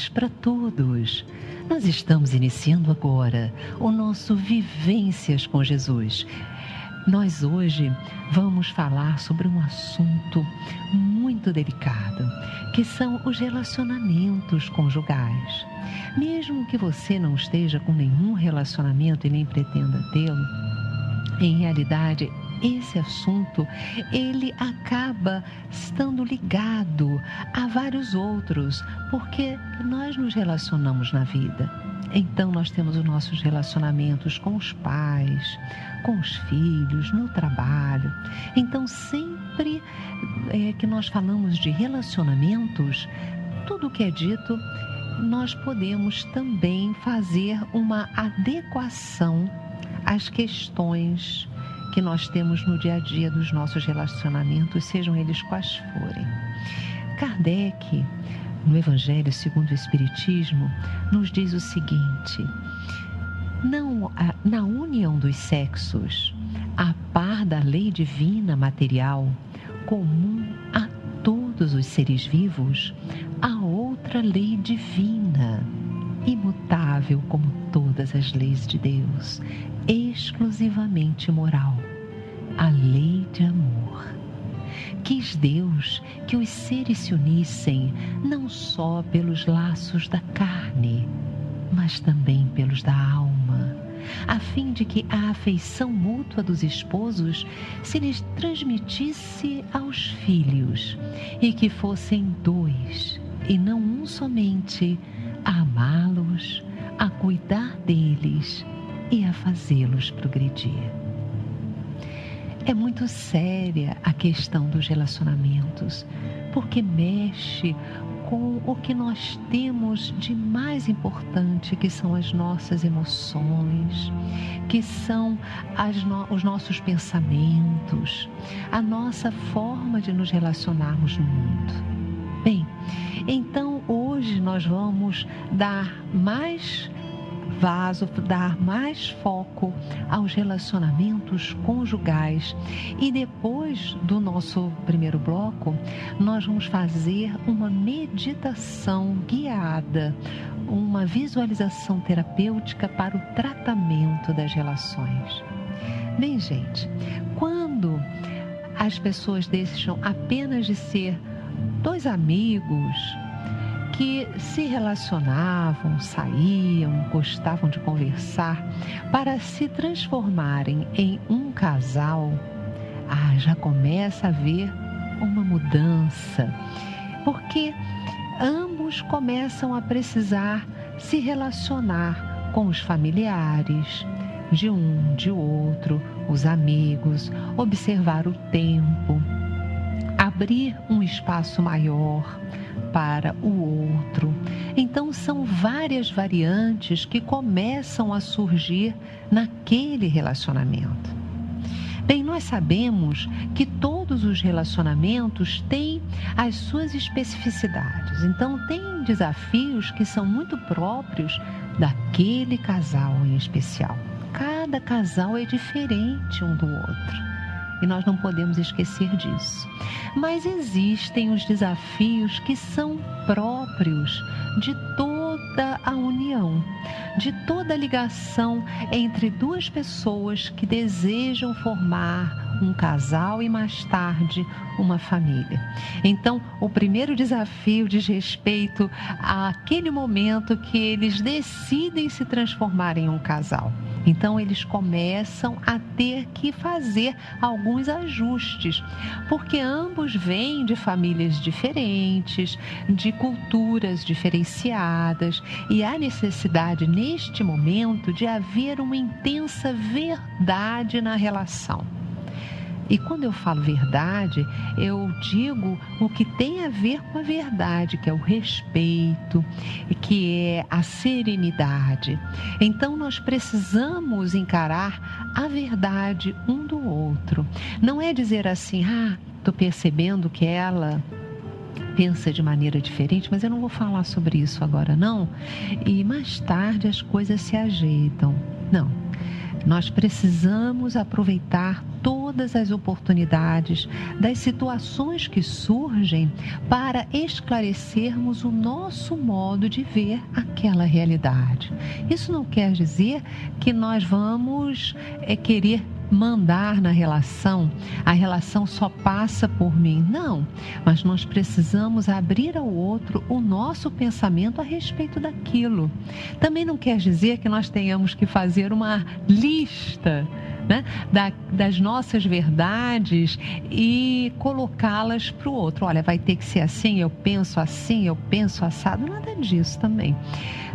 paz para todos. Nós estamos iniciando agora o nosso Vivências com Jesus. Nós hoje vamos falar sobre um assunto muito delicado, que são os relacionamentos conjugais. Mesmo que você não esteja com nenhum relacionamento e nem pretenda tê-lo, em realidade, esse assunto, ele acaba estando ligado a vários outros, porque nós nos relacionamos na vida. Então, nós temos os nossos relacionamentos com os pais, com os filhos, no trabalho. Então, sempre que nós falamos de relacionamentos, tudo que é dito, nós podemos também fazer uma adequação às questões que nós temos no dia a dia dos nossos relacionamentos, sejam eles quais forem. Kardec, no Evangelho segundo o Espiritismo, nos diz o seguinte: na união dos sexos, a par da lei divina material, comum a todos os seres vivos, há outra lei divina, imutável como todas as leis de Deus, exclusivamente moral, a lei de amor. Quis Deus que os seres se unissem não só pelos laços da carne, mas também pelos da alma, a fim de que a afeição mútua dos esposos se lhes transmitisse aos filhos e que fossem dois e não um somente, a amá-los, a cuidar deles e a fazê-los progredir. É muito séria a questão dos relacionamentos, porque mexe com o que nós temos de mais importante, que são as nossas emoções, que são os nossos pensamentos, a nossa forma de nos relacionarmos no mundo. Bem, então hoje nós vamos dar mais foco aos relacionamentos conjugais. E depois do nosso primeiro bloco, nós vamos fazer uma meditação guiada, uma visualização terapêutica para o tratamento das relações. Bem, gente, quando as pessoas deixam apenas de ser dois amigos que se relacionavam, saíam, gostavam de conversar, para se transformarem em um casal, já começa a haver uma mudança, porque ambos começam a precisar se relacionar com os familiares, de um, de outro, os amigos, observar o tempo, abrir um espaço maior para o outro. Então são várias variantes que começam a surgir naquele relacionamento. Bem, nós sabemos que todos os relacionamentos têm as suas especificidades. Então tem desafios que são muito próprios daquele casal em especial. Cada casal é diferente um do outro. E nós não podemos esquecer disso. Mas existem os desafios que são próprios de toda a união, de toda a ligação entre duas pessoas que desejam formar um casal e mais tarde uma família. Então, o primeiro desafio diz respeito àquele momento que eles decidem se transformar em um casal. Então, eles começam a ter que fazer alguns ajustes, porque ambos vêm de famílias diferentes, de culturas diferenciadas, e há necessidade, neste momento, de haver uma intensa verdade na relação. E quando eu falo verdade, eu digo o que tem a ver com a verdade, que é o respeito, que é a serenidade. Então, nós precisamos encarar a verdade um do outro. Não é dizer assim, estou percebendo que ela pensa de maneira diferente, mas eu não vou falar sobre isso agora não, e mais tarde as coisas se ajeitam. Não. Nós precisamos aproveitar toda todas as oportunidades, das situações que surgem para esclarecermos o nosso modo de ver aquela realidade. Isso não quer dizer que nós vamos querer mandar na relação, a relação só passa por mim. Não, mas nós precisamos abrir ao outro o nosso pensamento a respeito daquilo. Também não quer dizer que nós tenhamos que fazer uma lista, né, das nossas verdades e colocá-las para o outro. Olha, vai ter que ser assim, eu penso assado, nada disso também.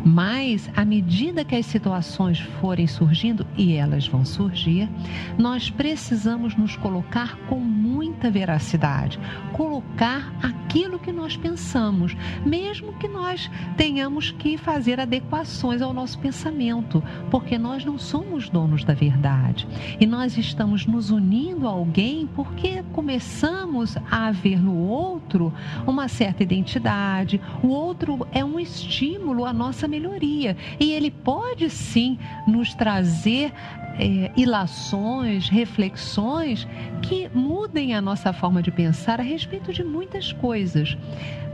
Mas, à medida que as situações forem surgindo, e elas vão surgir, nós precisamos nos colocar com muita veracidade, colocar aquilo que nós pensamos, mesmo que nós tenhamos que fazer adequações ao nosso pensamento, porque nós não somos donos da verdade. E nós estamos nos unindo a alguém porque começamos a ver no outro uma certa identidade. O outro é um estímulo à nossa melhoria. E ele pode sim nos trazer ilações, reflexões que mudem a nossa forma de pensar a respeito de muitas coisas.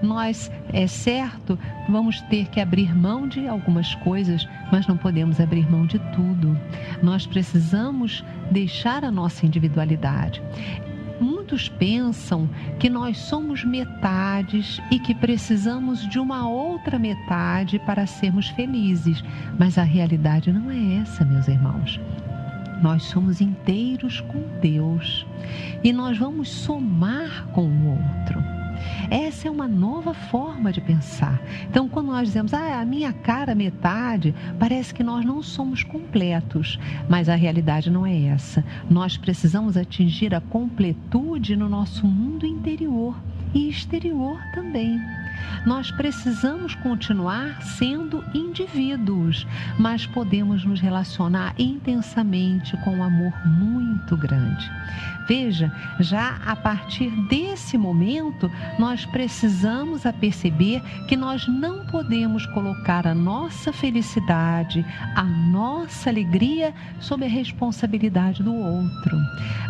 Nós, é certo, vamos ter que abrir mão de algumas coisas, mas não podemos abrir mão de tudo. Nós precisamos deixar a nossa individualidade. Muitos pensam que nós somos metades e que precisamos de uma outra metade para sermos felizes, mas a realidade não é essa, meus irmãos. Nós somos inteiros com Deus e nós vamos somar com o outro. Essa é uma nova forma de pensar. Então, quando nós dizemos, a minha cara metade, parece que nós não somos completos, mas a realidade não é essa. Nós precisamos atingir a completude no nosso mundo interior e exterior também. Nós precisamos continuar sendo indivíduos, mas podemos nos relacionar intensamente com um amor muito grande. Veja, já a partir desse momento, nós precisamos perceber que nós não podemos colocar a nossa felicidade, a nossa alegria sob a responsabilidade do outro.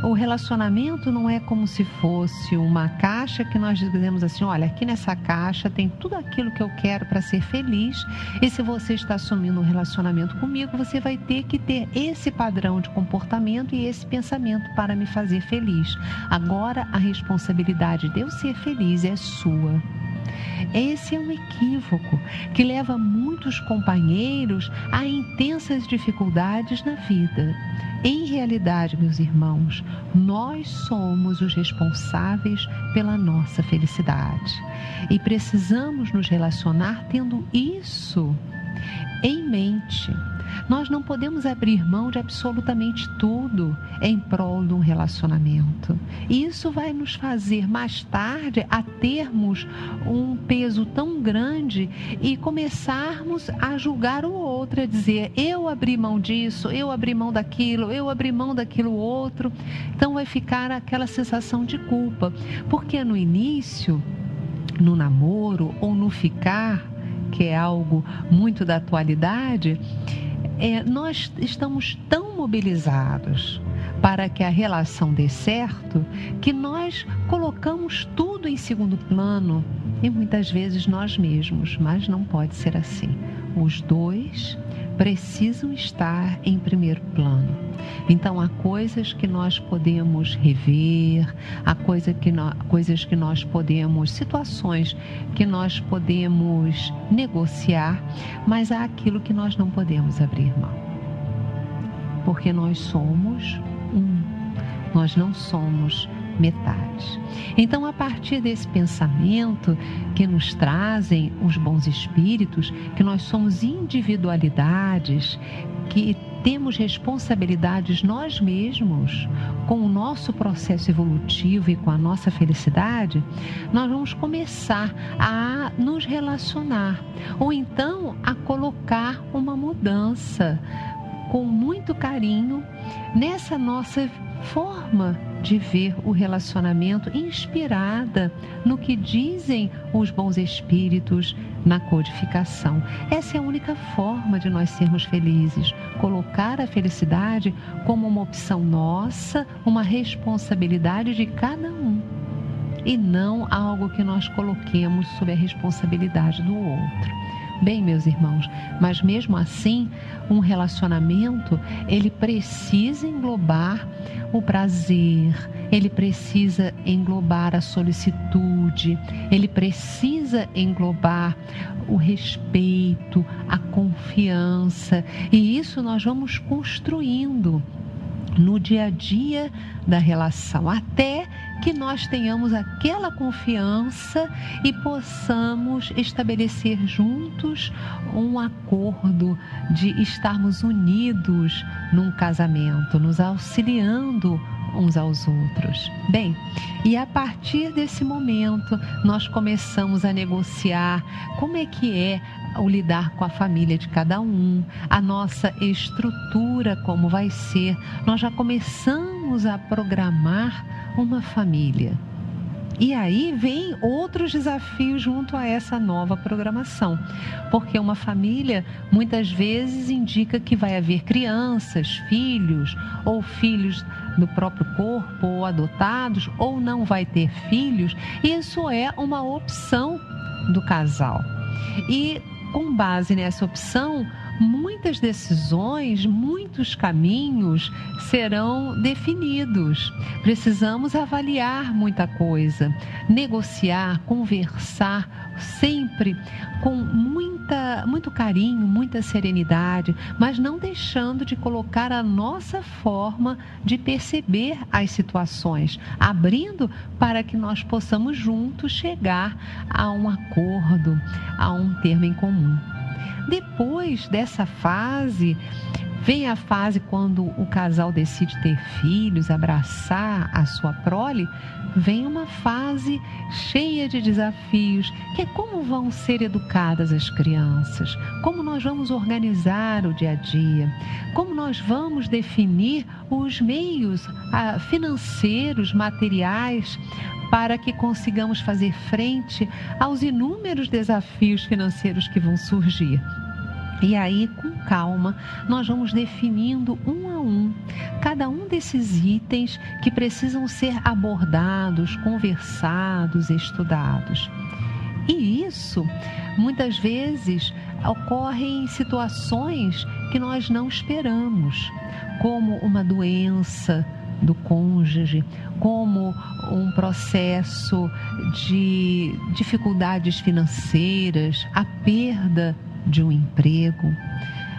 O relacionamento não é como se fosse uma caixa que nós dizemos assim, olha, aqui nessa caixa tem tudo aquilo que eu quero para ser feliz, e se você está assumindo um relacionamento comigo, você vai ter que ter esse padrão de comportamento e esse pensamento para me fazer feliz. Agora, a responsabilidade de eu ser feliz é sua. Esse é um equívoco que leva muitos companheiros a intensas dificuldades na vida. Em realidade, meus irmãos, nós somos os responsáveis pela nossa felicidade e precisamos nos relacionar tendo isso em mente. Nós não podemos abrir mão de absolutamente tudo em prol de um relacionamento. E isso vai nos fazer mais tarde a termos um peso tão grande e começarmos a julgar o outro, a dizer, eu abri mão disso, eu abri mão daquilo, eu abri mão daquilo outro. Então vai ficar aquela sensação de culpa, porque no início, no namoro ou no ficar, que é algo muito da atualidade, nós estamos tão mobilizados para que a relação dê certo, que nós colocamos tudo em segundo plano e muitas vezes nós mesmos, mas não pode ser assim. Os dois precisam estar em primeiro plano. Então, há coisas que nós podemos rever, há coisas que nós podemos, situações que nós podemos negociar, mas há aquilo que nós não podemos abrir mão. Porque nós somos nós não somos metade. Então, a partir desse pensamento que nos trazem os bons espíritos, que nós somos individualidades, que temos responsabilidades nós mesmos com o nosso processo evolutivo e com a nossa felicidade, nós vamos começar a nos relacionar, ou então a colocar uma mudança com muito carinho nessa nossa forma de ver o relacionamento inspirada no que dizem os bons espíritos na codificação. Essa é a única forma de nós sermos felizes, colocar a felicidade como uma opção nossa, uma responsabilidade de cada um, e não algo que nós coloquemos sob a responsabilidade do outro. Bem, meus irmãos, mas mesmo assim, um relacionamento, ele precisa englobar o prazer, ele precisa englobar a solicitude, ele precisa englobar o respeito, a confiança, e isso nós vamos construindo no dia a dia da relação, até que nós tenhamos aquela confiança e possamos estabelecer juntos um acordo de estarmos unidos num casamento, nos auxiliando uns aos outros. Bem, e a partir desse momento nós começamos a negociar como é que é o lidar com a família de cada um, a nossa estrutura como vai ser. Nós já começamos a programar uma família. E aí vem outros desafios junto a essa nova programação, porque uma família muitas vezes indica que vai haver crianças, filhos, ou filhos do próprio corpo, ou adotados, ou não vai ter filhos. Isso é uma opção do casal. E com base nessa opção, muitas decisões, muitos caminhos serão definidos. Precisamos avaliar muita coisa, negociar, conversar, sempre com muito carinho, muita serenidade, mas não deixando de colocar a nossa forma de perceber as situações, abrindo para que nós possamos juntos chegar a um acordo, a um termo em comum. Depois dessa fase, vem a fase quando o casal decide ter filhos, abraçar a sua prole. Vem uma fase cheia de desafios, que é como vão ser educadas as crianças, como nós vamos organizar o dia a dia, como nós vamos definir os meios financeiros, materiais, para que consigamos fazer frente aos inúmeros desafios financeiros que vão surgir. E aí, com calma, nós vamos definindo um a um cada um desses itens que precisam ser abordados, conversados, estudados. E isso, muitas vezes, ocorre em situações que nós não esperamos, como uma doença do cônjuge, como um processo de dificuldades financeiras, a perda de um emprego.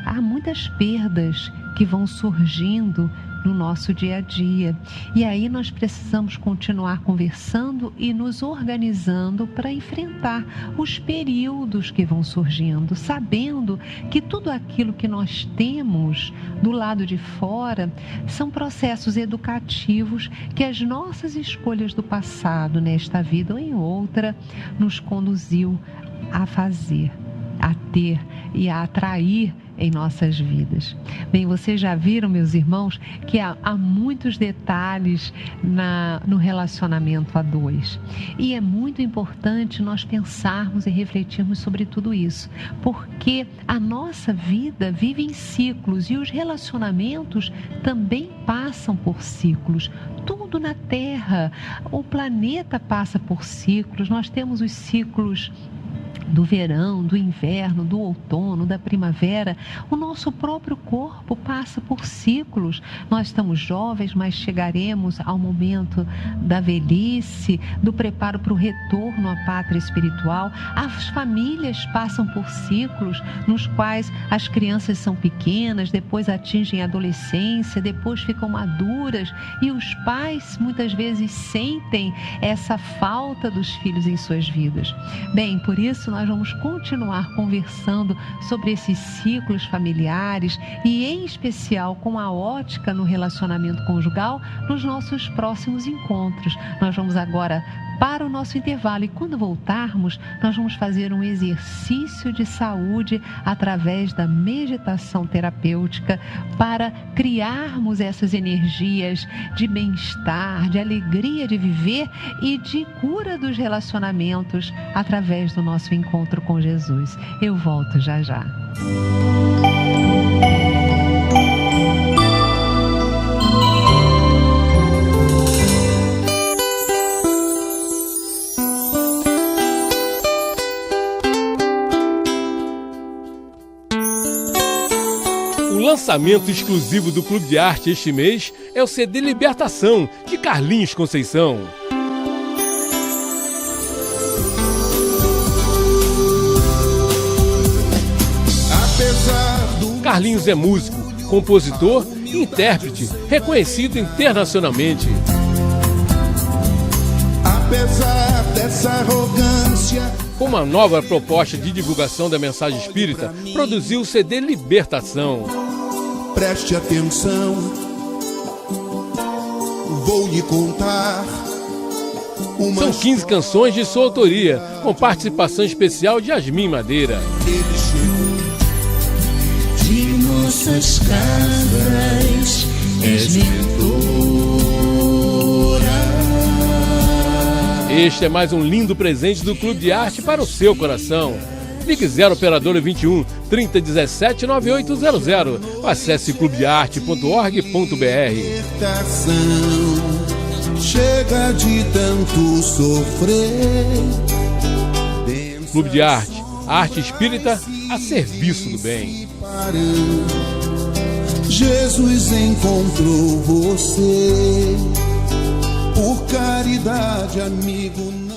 Há muitas perdas que vão surgindo no nosso dia a dia. E aí nós precisamos continuar conversando e nos organizando para enfrentar os períodos que vão surgindo, sabendo que tudo aquilo que nós temos do lado de fora são processos educativos que as nossas escolhas do passado, nesta vida ou em outra, nos conduziu a fazer, a ter e a atrair em nossas vidas. Bem, vocês já viram, meus irmãos, que há muitos detalhes no relacionamento a dois. E é muito importante nós pensarmos e refletirmos sobre tudo isso, porque a nossa vida vive em ciclos e os relacionamentos também passam por ciclos. Tudo na Terra, o planeta passa por ciclos. Nós temos os ciclos do verão, do inverno, do outono, da primavera. O nosso próprio corpo passa por ciclos. Nós estamos jovens, mas chegaremos ao momento da velhice, do preparo para o retorno à pátria espiritual. As famílias passam por ciclos nos quais as crianças são pequenas, depois atingem a adolescência, depois ficam maduras, e os pais muitas vezes sentem essa falta dos filhos em suas vidas. Bem, por isso nós vamos continuar conversando sobre esses ciclos familiares e, em especial, com a ótica no relacionamento conjugal nos nossos próximos encontros. Nós vamos agora para o nosso intervalo. E quando voltarmos, nós vamos fazer um exercício de saúde através da meditação terapêutica para criarmos essas energias de bem-estar, de alegria de viver e de cura dos relacionamentos através do nosso encontro com Jesus. Eu volto já já. O lançamento exclusivo do Clube de Arte este mês é o CD Libertação, de Carlinhos Conceição. Carlinhos é músico, compositor e intérprete, reconhecido internacionalmente. Apesar dessa arrogância, Com uma nova proposta de divulgação da mensagem espírita, produziu o CD Libertação. preste atenção, vou lhe contar uma São 15 canções de sua autoria, com participação especial de Yasmin Madeira. Ele chegou De nossas casas és mentora. Este é mais um lindo presente do Clube de Arte para o seu coração. Ligue 0 Operadora 21 3017 9800. Acesse clubedearte.org.br. libertação. Chega de tanto sofrer. Clube de Arte, a arte espírita a serviço do bem. Jesus encontrou você. Por caridade, amigo, não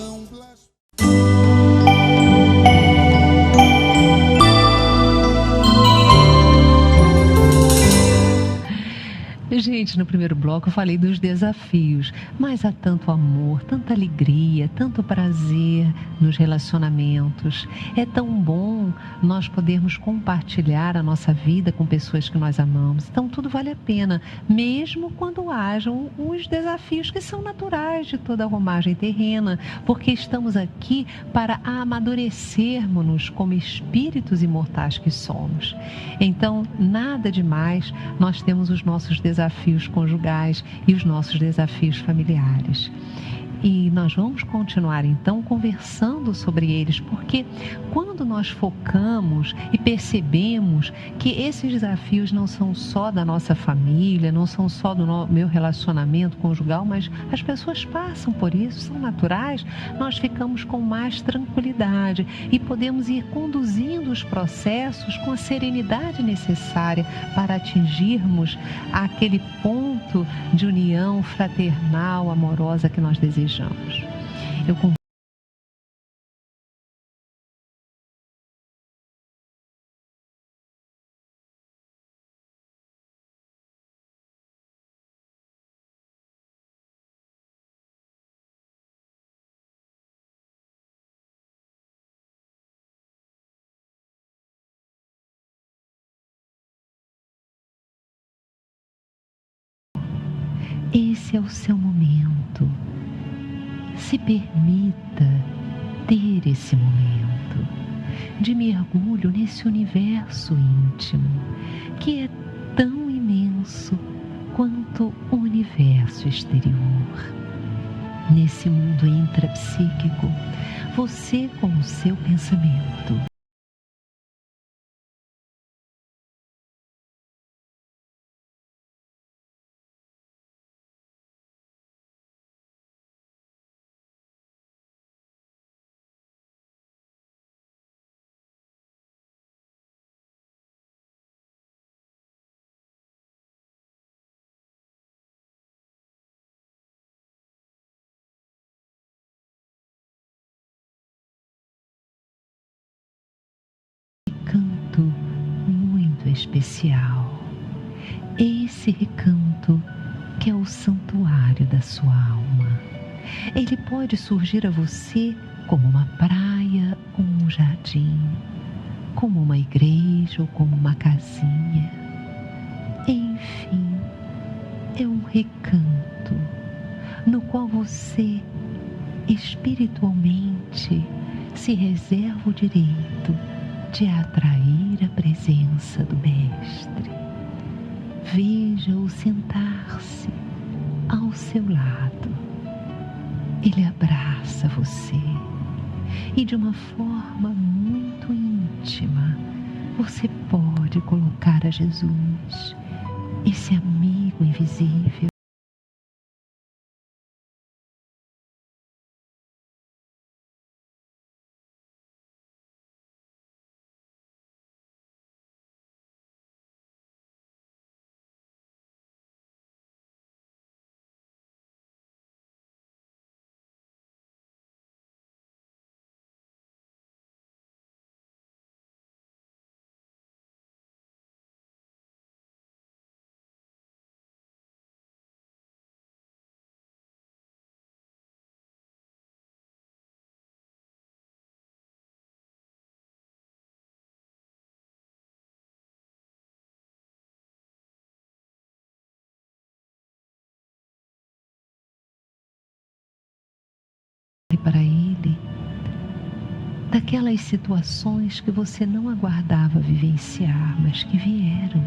Gente, no primeiro bloco eu falei dos desafios, mas há tanto amor, tanta alegria, tanto prazer nos relacionamentos. É tão bom nós podermos compartilhar a nossa vida com pessoas que nós amamos. Então tudo vale a pena, mesmo quando hajam os desafios que são naturais de toda a romagem terrena, porque estamos aqui para amadurecermos-nos como espíritos imortais que somos. Então, nada demais, nós temos os nossos desafios conjugais e os nossos desafios familiares. E nós vamos continuar então conversando sobre eles, porque quando nós focamos e percebemos que esses desafios não são só da nossa família, não são só do meu relacionamento conjugal, mas as pessoas passam por isso, são naturais, nós ficamos com mais tranquilidade e podemos ir conduzindo os processos com a serenidade necessária para atingirmos aquele ponto de união fraternal, amorosa que nós desejamos. Eu Esse é o seu momento. Se permita ter esse momento de mergulho nesse universo íntimo, que é tão imenso quanto o universo exterior. Nesse mundo intrapsíquico, você com o seu pensamento recanto muito especial. Esse recanto que é o santuário da sua alma. Ele pode surgir a você como uma praia ou um jardim, como uma igreja ou como uma casinha. Enfim, é um recanto no qual você espiritualmente se reserva o direito de atrair a presença do Mestre. Veja-o sentar-se ao seu lado. Ele abraça você e, de uma forma muito íntima, você pode colocar a Jesus, esse amigo invisível, para ele daquelas situações que você não aguardava vivenciar, mas que vieram.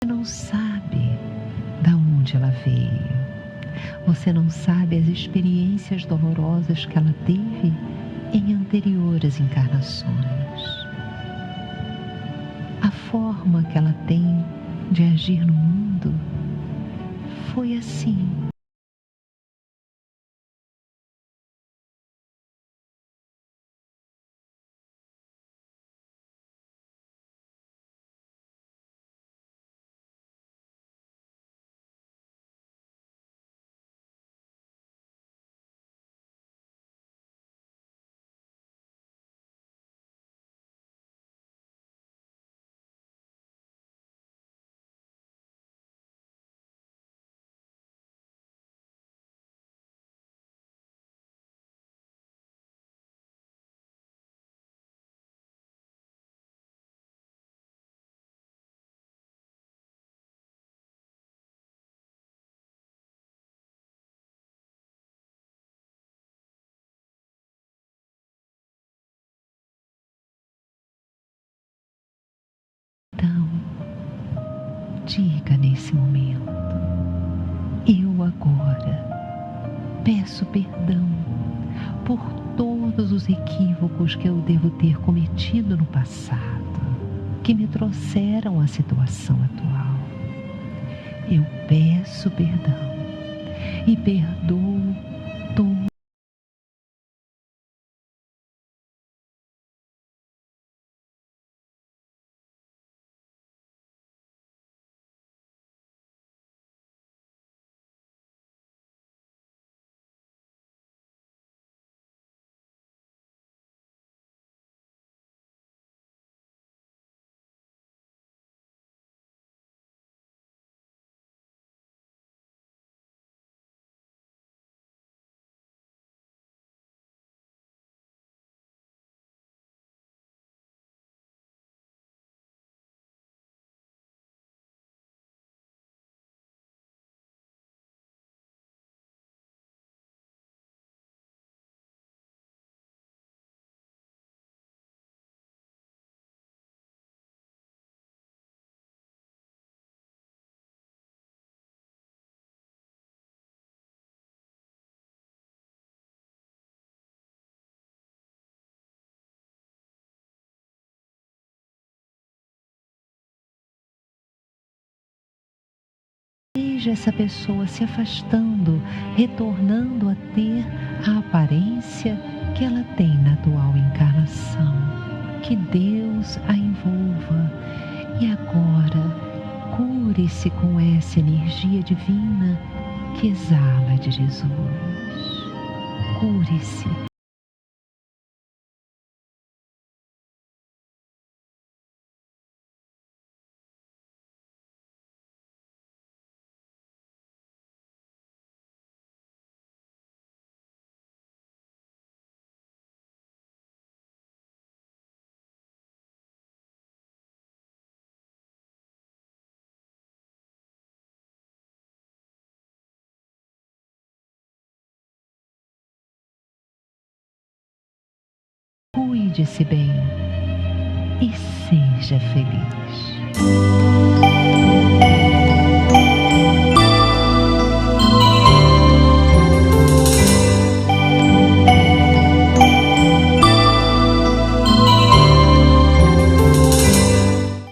Você não sabe da onde ela veio. Você não sabe as experiências dolorosas que ela teve em anteriores encarnações. A forma que ela tem de agir no mundo foi assim. Então, diga nesse momento: eu agora peço perdão por todos os equívocos que eu devo ter cometido no passado, que me trouxeram à situação atual. Eu peço perdão e perdoo todos veja essa pessoa se afastando, retornando a ter a aparência que ela tem na atual encarnação. Que Deus a envolva. E agora, cure-se com essa energia divina que exala de Jesus. Cure-se. Cuide-se bem e seja feliz.